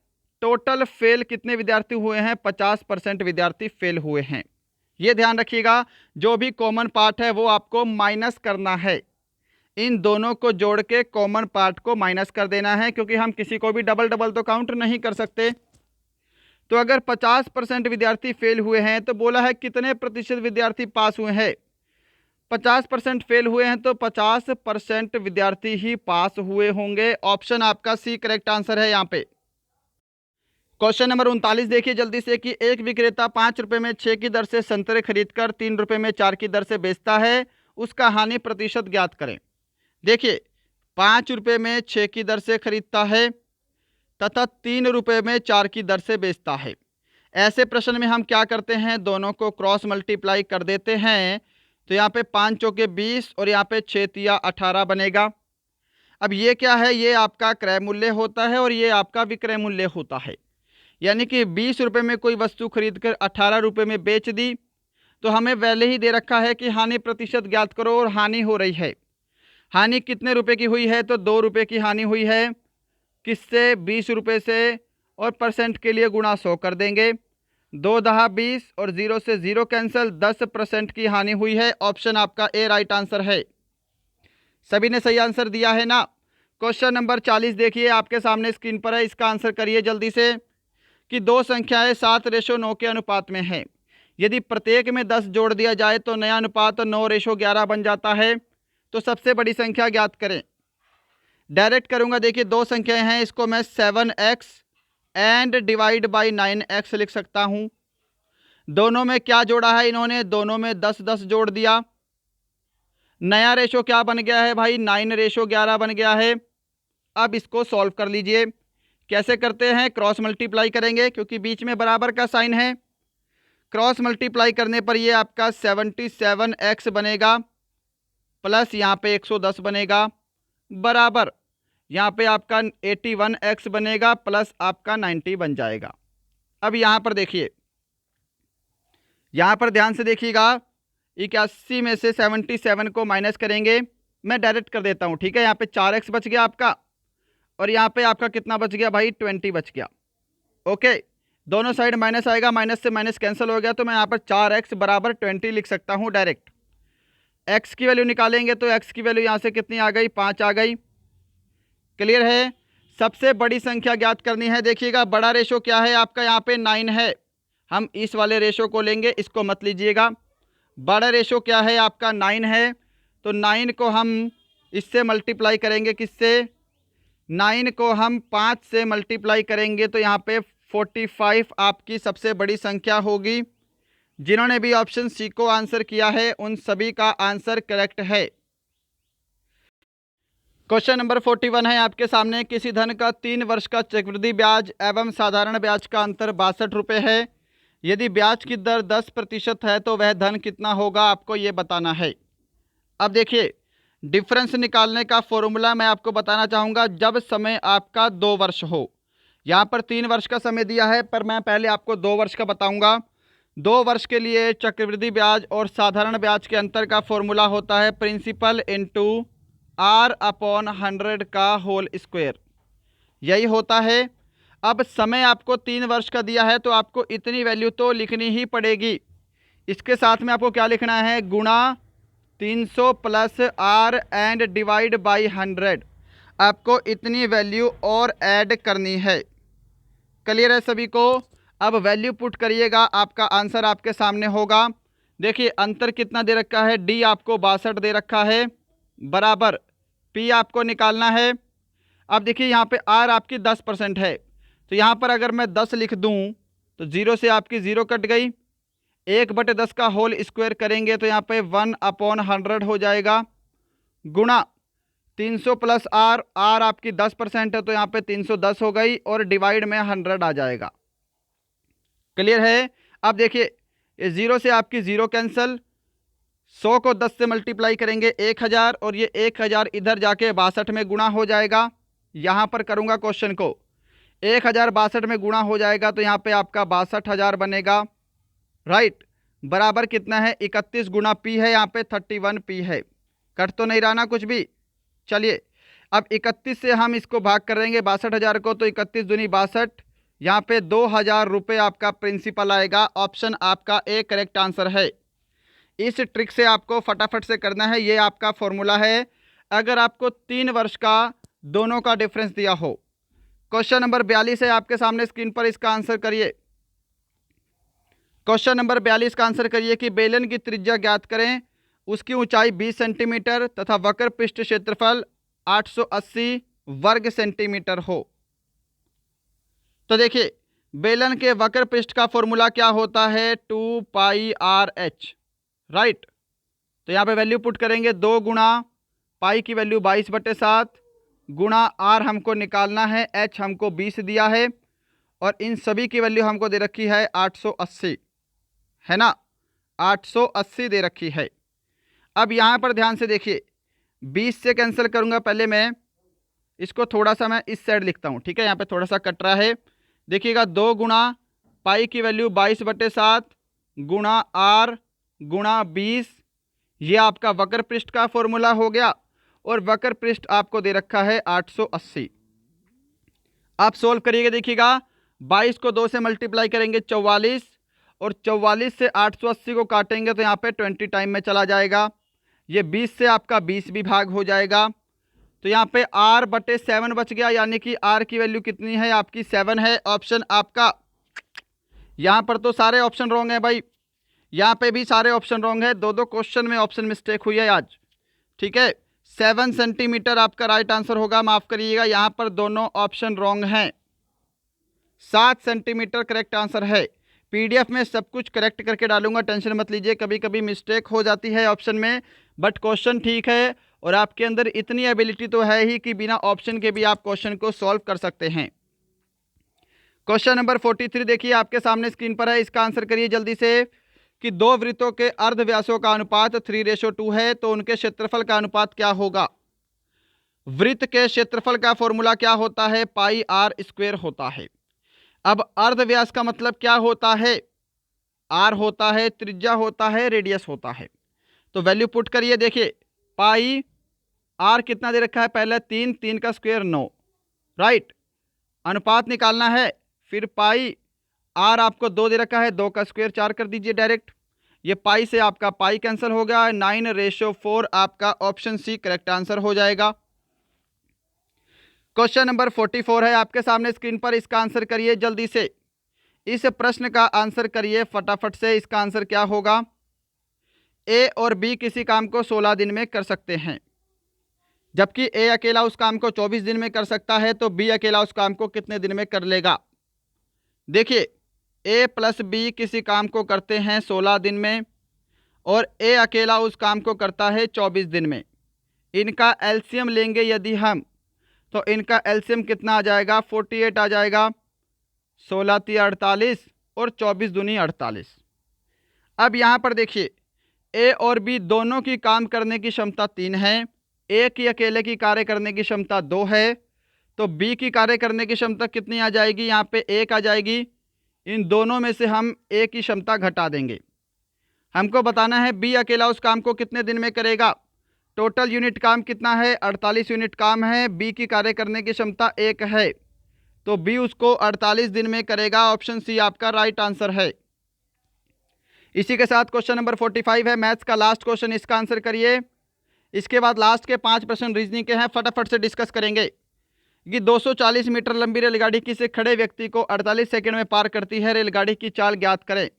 टोटल फेल कितने विद्यार्थी हुए हैं, 50% विद्यार्थी फेल हुए हैं। ये ध्यान रखिएगा, जो भी कॉमन पार्ट है वो आपको माइनस करना है, इन दोनों को जोड़ के कॉमन पार्ट को माइनस कर देना है, क्योंकि हम किसी को भी डबल डबल तो काउंट नहीं कर सकते। तो अगर 50% विद्यार्थी फेल हुए हैं तो बोला है कितने प्रतिशत विद्यार्थी पास हुए हैं, 50% फेल हुए हैं तो 50% विद्यार्थी ही पास हुए होंगे। ऑप्शन आपका सी करेक्ट आंसर है यहाँ पे। क्वेश्चन नंबर 39 देखिए जल्दी से कि एक विक्रेता 5 रुपये में 6 की दर से संतरे खरीदकर 3 रुपये में 4 की दर से बेचता है, उसका हानि प्रतिशत ज्ञात करें। देखिए 5 रुपये में 6 की दर से खरीदता है तथा 3 रुपये में 4 की दर से बेचता है। ऐसे प्रश्न में हम क्या करते हैं, दोनों को क्रॉस मल्टीप्लाई कर देते हैं। तो यहाँ पे 5 चौके 20 और यहाँ पे 6 तिया 18 बनेगा। अब ये क्या है, ये आपका क्रय मूल्य होता है और ये आपका विक्रय मूल्य होता है। यानी कि 20 रुपये में कोई वस्तु खरीद कर 18 रुपये में बेच दी तो हमें पहले ही दे रखा है कि हानि प्रतिशत ज्ञात करो और हानि हो रही है। हानि कितने रुपए की हुई है, तो 2 रुपये की हानि हुई है। किससे, 20 रुपये से, और परसेंट के लिए गुणा 100 कर देंगे। 2 दहा 20 और 0 से 0 कैंसिल, 10% की हानि हुई है। ऑप्शन आपका ए राइट आंसर है। सभी ने सही आंसर दिया है ना। क्वेश्चन नंबर 40 देखिए आपके सामने स्क्रीन पर है, इसका आंसर करिए जल्दी से कि दो संख्याएं 7:9 के अनुपात में हैं। यदि प्रत्येक में 10 जोड़ दिया जाए तो नया अनुपात 9:11 बन जाता है। तो सबसे बड़ी संख्या ज्ञात करें। डायरेक्ट करूंगा, देखिए दो संख्याएं हैं, इसको मैं 7x and divide by 9x लिख सकता हूं। दोनों में क्या जोड़ा है इन्होंने, दोनों में 10-10 जोड़ दिया। नया रेशो क्या बन गया है भाई, 9:11 बन गया है। अब इसको सॉल्व कर लीजिए। कैसे करते हैं, क्रॉस मल्टीप्लाई करेंगे क्योंकि बीच में बराबर का साइन है। क्रॉस मल्टीप्लाई करने पर ये आपका 77x बनेगा प्लस यहाँ पे 110 बनेगा बराबर यहाँ पे आपका 81x बनेगा प्लस आपका 90 बन जाएगा। अब यहाँ पर देखिए, यहाँ पर ध्यान से देखिएगा, 81 में से 77 को माइनस करेंगे। मैं डायरेक्ट कर देता हूँ, ठीक है। यहाँ पे 4x बच गया आपका और यहाँ पे आपका कितना बच गया भाई, 20 बच गया। ओके, दोनों साइड माइनस आएगा, माइनस से माइनस कैंसिल हो गया, तो मैं यहाँ पर 4x बराबर 20 लिख सकता हूँ डायरेक्ट। एक्स की वैल्यू निकालेंगे तो एक्स की वैल्यू यहाँ से कितनी आ गई, 5 आ गई। क्लियर है। सबसे बड़ी संख्या ज्ञात करनी है। देखिएगा बड़ा रेशो क्या है आपका, यहाँ पे 9 है। हम इस वाले रेशो को लेंगे, इसको मत लीजिएगा। बड़ा रेशो क्या है आपका, 9 है। तो 9 को हम इससे मल्टीप्लाई करेंगे, किससे, 9 को हम 5 से मल्टीप्लाई करेंगे तो यहाँ पे 45 आपकी सबसे बड़ी संख्या होगी। जिन्होंने भी ऑप्शन सी को आंसर किया है उन सभी का आंसर करेक्ट है। क्वेश्चन नंबर 41 है आपके सामने। किसी धन का 3 वर्ष का चक्रवृद्धि ब्याज एवं साधारण ब्याज का अंतर 62 रुपये है। यदि ब्याज की दर 10% है तो वह धन कितना होगा, आपको ये बताना है। अब देखिए डिफरेंस निकालने का फॉर्मूला मैं आपको बताना चाहूँगा। जब समय आपका 2 वर्ष हो, यहाँ पर 3 वर्ष का समय दिया है पर मैं पहले आपको 2 वर्ष का बताऊँगा। 2 वर्ष के लिए चक्रवृद्धि ब्याज और साधारण ब्याज के अंतर का फॉर्मूला होता है प्रिंसिपल इंटू R/100 का होल स्क्वायर, यही होता है। अब समय आपको 3 वर्ष का दिया है तो आपको इतनी वैल्यू तो लिखनी ही पड़ेगी। इसके साथ में आपको क्या लिखना है, गुणा 300 plus R and divide by 100। आपको इतनी वैल्यू और ऐड करनी है। क्लियर है सभी को। अब वैल्यू पुट करिएगा, आपका आंसर आपके सामने होगा। देखिए अंतर कितना दे रखा है, D आपको 62 दे रखा है, बराबर P आपको निकालना है। अब देखिए यहाँ पे R आपकी 10% है, तो यहाँ पर अगर मैं 10 लिख दूँ तो 0 से आपकी 0 कट गई। 1/10 का होल स्क्वायर करेंगे तो यहाँ पे 1/100 हो जाएगा, गुणा 300 प्लस R आपकी 10% है तो यहाँ पे 310 हो गई, और डिवाइड में 100 आ जाएगा। क्लियर है। अब देखिए ये 0 से आपकी 0 कैंसल, 100 को 10 से मल्टीप्लाई करेंगे 1000, और ये 1000 इधर जाके 62 में गुणा हो जाएगा। यहाँ पर करूँगा क्वेश्चन को, 1000 62 में गुणा हो जाएगा तो यहाँ पे आपका 62,000 बनेगा, राइट। बराबर कितना है, 31 गुणा P है, यहाँ पे 31 P है। कट तो नहीं रहा ना कुछ भी। चलिए अब 31 से हम इसको भाग करेंगे 62,000 को, तो 31 दूनी 62, यहाँ पे 2,000 रुपये आपका प्रिंसिपल आएगा। ऑप्शन आपका ए करेक्ट आंसर है। इस ट्रिक से आपको फटाफट से करना है, ये आपका फॉर्मूला है अगर आपको 3 वर्ष का दोनों का डिफरेंस दिया हो। क्वेश्चन नंबर 42 है आपके सामने स्क्रीन पर, इसका आंसर करिए। क्वेश्चन नंबर 42 का आंसर करिए कि बेलन की त्रिज्या ज्ञात करें, उसकी ऊंचाई 20 सेंटीमीटर तथा वक्र पृष्ठ क्षेत्रफल 880 वर्ग सेंटीमीटर हो। तो देखिए बेलन के वक्र पृष्ठ का फॉर्मूला क्या होता है, 2πRh, राइट। तो यहाँ पे वैल्यू पुट करेंगे, 2 गुणा पाई की वैल्यू 22/7 गुणा R हमको निकालना है, H हमको 20 दिया है, और इन सभी की वैल्यू हमको दे रखी है 880, है ना, 880 दे रखी है। अब यहाँ पर ध्यान से देखिए 20 से कैंसिल करूँगा, पहले मैं इसको थोड़ा सा मैं इस साइड लिखता हूँ, ठीक है, यहाँ पे थोड़ा सा कट रहा है। देखिएगा 2 गुणा पाई की वैल्यू 22/7 गुणा R गुणा 20, ये आपका वक्र पृष्ठ का फॉर्मूला हो गया, और वक्र पृष्ठ आपको दे रखा है 880। आप सोल्व करिएगा, देखिएगा 22 को 2 से मल्टीप्लाई करेंगे 44, और 44 से 880 को काटेंगे तो यहाँ पे 20 टाइम में चला जाएगा। ये 20 से आपका 20 भी भाग हो जाएगा, तो यहाँ पे R/7 बच गया, यानी कि R की वैल्यू कितनी है आपकी 7 है। ऑप्शन आपका, यहाँ पर तो सारे ऑप्शन रॉन्ग है भाई, यहाँ पे भी सारे ऑप्शन रॉन्ग है, 2 क्वेश्चन में ऑप्शन मिस्टेक हुई है आज, ठीक है। 7 सेंटीमीटर आपका राइट आंसर होगा, माफ़ करिएगा, यहाँ पर दोनों ऑप्शन रॉन्ग हैं। 7 सेंटीमीटर करेक्ट आंसर है। PDF में सब कुछ करेक्ट करके डालूंगा, टेंशन मत लीजिए, कभी कभी मिस्टेक हो जाती है ऑप्शन में, बट क्वेश्चन ठीक है, और आपके अंदर इतनी एबिलिटी तो है ही कि बिना ऑप्शन के भी आप क्वेश्चन को सॉल्व कर सकते हैं। क्वेश्चन नंबर 43 देखिए आपके सामने स्क्रीन पर है, इसका आंसर करिए जल्दी से कि 2 वृत्तों के अर्धव्यासों का अनुपात 3:2 है, तो उनके क्षेत्रफल का अनुपात क्या होगा। वृत्त के क्षेत्रफल का फॉर्मूला क्या होता है, πr² होता है। अब अर्धव्यास का मतलब क्या होता है, R होता है, त्रिज्या होता है, रेडियस होता है। तो वैल्यू पुट करिए, देखिए पाई R कितना दे रखा है, पहले 3 का स्क्वायर 9, राइट। अनुपात निकालना है, फिर पाई R आपको 2 दे रखा है, 2 का स्क्वायर 4 कर दीजिए डायरेक्ट। ये पाई से आपका पाई कैंसिल हो गया, 9:4 आपका ऑप्शन सी करेक्ट आंसर हो जाएगा। क्वेश्चन नंबर 44 है आपके सामने स्क्रीन पर, इसका आंसर करिए जल्दी से। इस प्रश्न का आंसर करिए फटाफट से। इसका आंसर क्या होगा? ए और बी किसी काम को 16 दिन में कर सकते हैं, जबकि ए अकेला उस काम को 24 दिन में कर सकता है, तो बी अकेला उस काम को कितने दिन में कर लेगा? देखिए, ए प्लस बी किसी काम को करते हैं 16 दिन में और ए अकेला उस काम को करता है 24 दिन में। इनका एलसीएम लेंगे यदि हम, तो इनका एलसीएम कितना आ जाएगा? 48 आ जाएगा। 16 × 48 और 24 दूनी 48। अब यहाँ पर देखिए, ए और बी दोनों की काम करने की क्षमता 3 है, ए की अकेले की कार्य करने की क्षमता 2 है, तो बी की कार्य करने की क्षमता कितनी आ जाएगी? यहाँ पे 1 आ जाएगी। इन दोनों में से हम ए की क्षमता घटा देंगे। हमको बताना है बी अकेला उस काम को कितने दिन में करेगा। टोटल यूनिट काम कितना है? 48 यूनिट काम है। बी की कार्य करने की क्षमता 1 है, तो बी उसको 48 दिन में करेगा। ऑप्शन सी आपका राइट आंसर है। इसी के साथ क्वेश्चन नंबर 45 है मैथ्स का लास्ट क्वेश्चन, इसका आंसर करिए। इसके बाद लास्ट के 5 प्रश्न रीजनिंग के हैं, फटाफट से डिस्कस करेंगे कि 240 मीटर लंबी रेलगाड़ी किसी खड़े व्यक्ति को 48 सेकंड में पार करती है। रेलगाड़ी की चाल ज्ञात करें।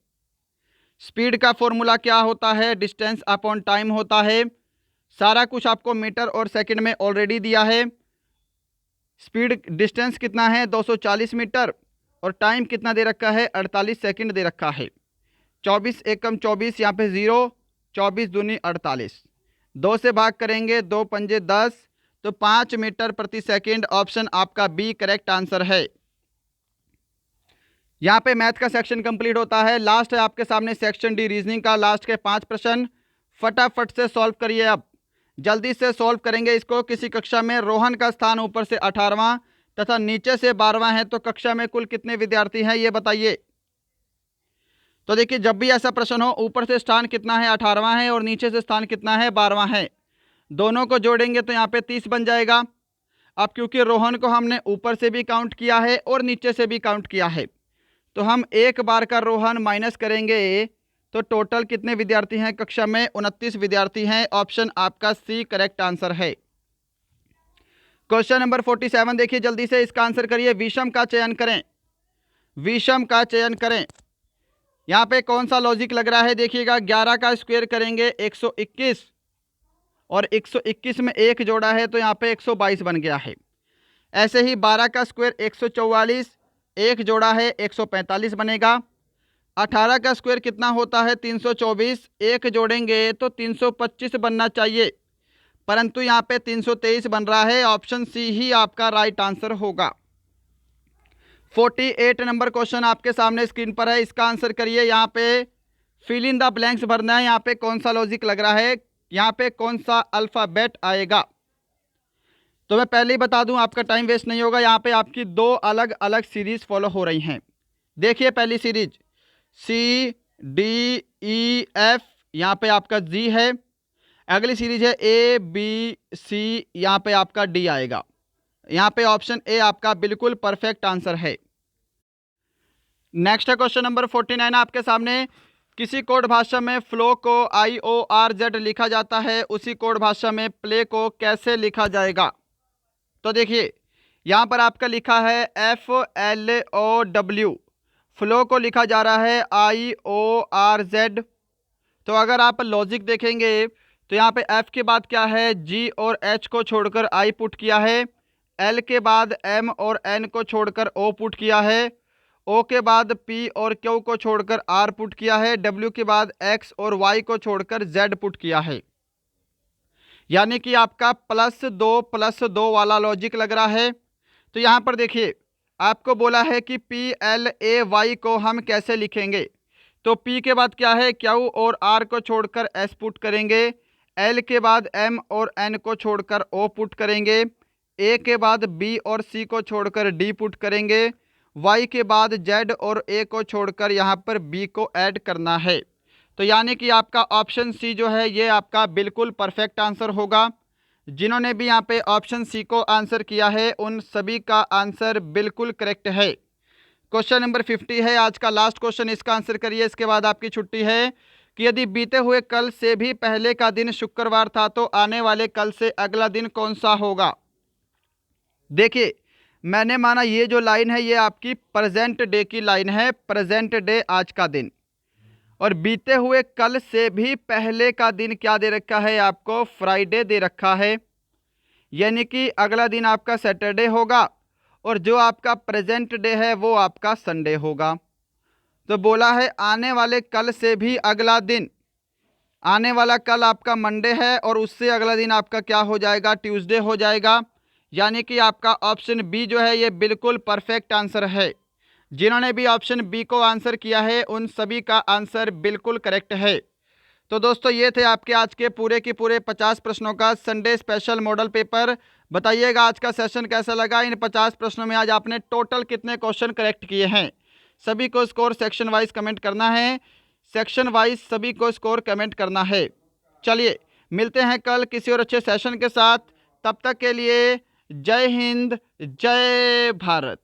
स्पीड का फॉर्मूला क्या होता है? डिस्टेंस अपॉन टाइम होता है। सारा कुछ आपको मीटर और सेकंड में ऑलरेडी दिया है। स्पीड डिस्टेंस कितना है? 240 मीटर और टाइम कितना दे रखा है? 48 सेकंड दे रखा है। 24 एकम 24, यहाँ पे 0, 24 दूनी 48, 2 से भाग करेंगे, 2 पंजे 10, तो 5 मीटर प्रति सेकंड। ऑप्शन आपका बी करेक्ट आंसर है। यहाँ पे मैथ का सेक्शन कंप्लीट होता है। लास्ट है आपके सामने सेक्शन डी रीजनिंग का, लास्ट के 5 प्रश्न फटाफट से सॉल्व करिए। अब जल्दी से सॉल्व करेंगे इसको। किसी कक्षा में रोहन का स्थान ऊपर से 18वां तथा नीचे से 12वां है, तो कक्षा में कुल कितने विद्यार्थी हैं ये बताइए। तो देखिए, जब भी ऐसा प्रश्न हो, ऊपर से स्थान कितना है? 18वां है और नीचे से स्थान कितना है? 12वां है। दोनों को जोड़ेंगे तो यहाँ पे 30 बन जाएगा। अब क्योंकि रोहन को हमने ऊपर से भी काउंट किया है और नीचे से भी काउंट किया है, तो हम एक बार का रोहन माइनस करेंगे, तो टोटल कितने विद्यार्थी हैं कक्षा में? 29 विद्यार्थी हैं। ऑप्शन आपका सी करेक्ट आंसर है। क्वेश्चन नंबर 47 देखिए जल्दी से, इसका आंसर करिए। विषम का चयन करें। विषम का चयन करें। यहाँ पे कौन सा लॉजिक लग रहा है? देखिएगा, 11 का स्क्वायर करेंगे 121 और 121 में 1 जोड़ा है, तो यहाँ पे 122 बन गया है। ऐसे ही 12 का स्क्वायर 144, 1 जोड़ा है 145 बनेगा। 18 का स्क्वायर कितना होता है? 324, 1 जोड़ेंगे तो 325 बनना चाहिए, परंतु यहाँ पे 323 बन रहा है। ऑप्शन सी ही आपका राइट आंसर होगा। 48 नंबर क्वेश्चन आपके सामने स्क्रीन पर है, इसका आंसर करिए। यहाँ पे फिल इन द ब्लैंक्स भरना है। यहाँ पे कौन सा लॉजिक लग रहा है? यहाँ पे कौन सा अल्फ़ाबेट आएगा? तो मैं पहले ही बता दूं, आपका टाइम वेस्ट नहीं होगा। यहाँ पे आपकी 2 अलग अलग सीरीज फॉलो हो रही हैं। देखिए, पहली सीरीज CDEF, यहाँ पे आपका G है। अगली सीरीज है ABC, यहाँ पे आपका D आएगा। यहाँ पे ऑप्शन ए आपका बिल्कुल परफेक्ट आंसर है। नेक्स्ट है क्वेश्चन नंबर 49 आपके सामने। किसी कोड भाषा में फ्लो को IORZ लिखा जाता है, उसी कोड भाषा में प्ले को कैसे लिखा जाएगा? तो देखिए, यहाँ पर आपका लिखा है FLOW, फ्लो को लिखा जा रहा है IORZ। तो अगर आप लॉजिक देखेंगे तो यहाँ पे F के बाद क्या है? G और H को छोड़कर I पुट किया है। L के बाद M और N को छोड़कर O पुट किया है। O के बाद P और Q को छोड़कर R पुट किया है। W के बाद X और Y को छोड़कर Z पुट किया है। यानी कि आपका +2 वाला लॉजिक लग रहा है। तो यहाँ पर देखिए, आपको बोला है कि PLAY को हम कैसे लिखेंगे। तो P के बाद क्या है? Q और R को छोड़कर S पुट करेंगे। L के बाद M और N को छोड़कर O पुट करेंगे। A के बाद B और C को छोड़कर D पुट करेंगे। Y के बाद Z और A को छोड़कर यहाँ पर B को ऐड करना है। तो यानी कि आपका ऑप्शन सी जो है ये आपका बिल्कुल परफेक्ट आंसर होगा। जिन्होंने भी यहाँ पे ऑप्शन सी को आंसर किया है, उन सभी का आंसर बिल्कुल करेक्ट है। क्वेश्चन नंबर 50 है आज का लास्ट क्वेश्चन, इसका आंसर करिए। इसके बाद आपकी छुट्टी है। कि यदि बीते हुए कल से भी पहले का दिन शुक्रवार था तो आने वाले कल से अगला दिन कौन सा होगा। देखिए, मैंने माना ये जो लाइन है ये आपकी प्रेजेंट डे की लाइन है, प्रेजेंट डे आज का दिन, और बीते हुए कल से भी पहले का दिन क्या दे रखा है आपको, फ्राइडे दे रखा है, यानी कि अगला दिन आपका सैटरडे होगा और जो आपका प्रेजेंट डे है वो आपका संडे होगा। तो बोला है आने वाले कल से भी अगला दिन, आने वाला कल आपका मंडे है और उससे अगला दिन आपका क्या हो जाएगा, ट्यूसडे हो जाएगा। यानी कि आपका ऑप्शन बी जो है ये बिल्कुल परफेक्ट आंसर है। जिन्होंने भी ऑप्शन बी को आंसर किया है उन सभी का आंसर बिल्कुल करेक्ट है। तो दोस्तों ये थे आपके आज के पूरे के पूरे 50 प्रश्नों का संडे स्पेशल मॉडल पेपर। बताइएगा आज का सेशन कैसा लगा। इन 50 प्रश्नों में आज आपने टोटल कितने क्वेश्चन करेक्ट किए हैं। सभी को स्कोर सेक्शन वाइज कमेंट करना है, सेक्शन वाइज सभी को स्कोर कमेंट करना है। चलिए मिलते हैं कल किसी और अच्छे सेशन के साथ। तब तक के लिए जय हिंद, जय भारत।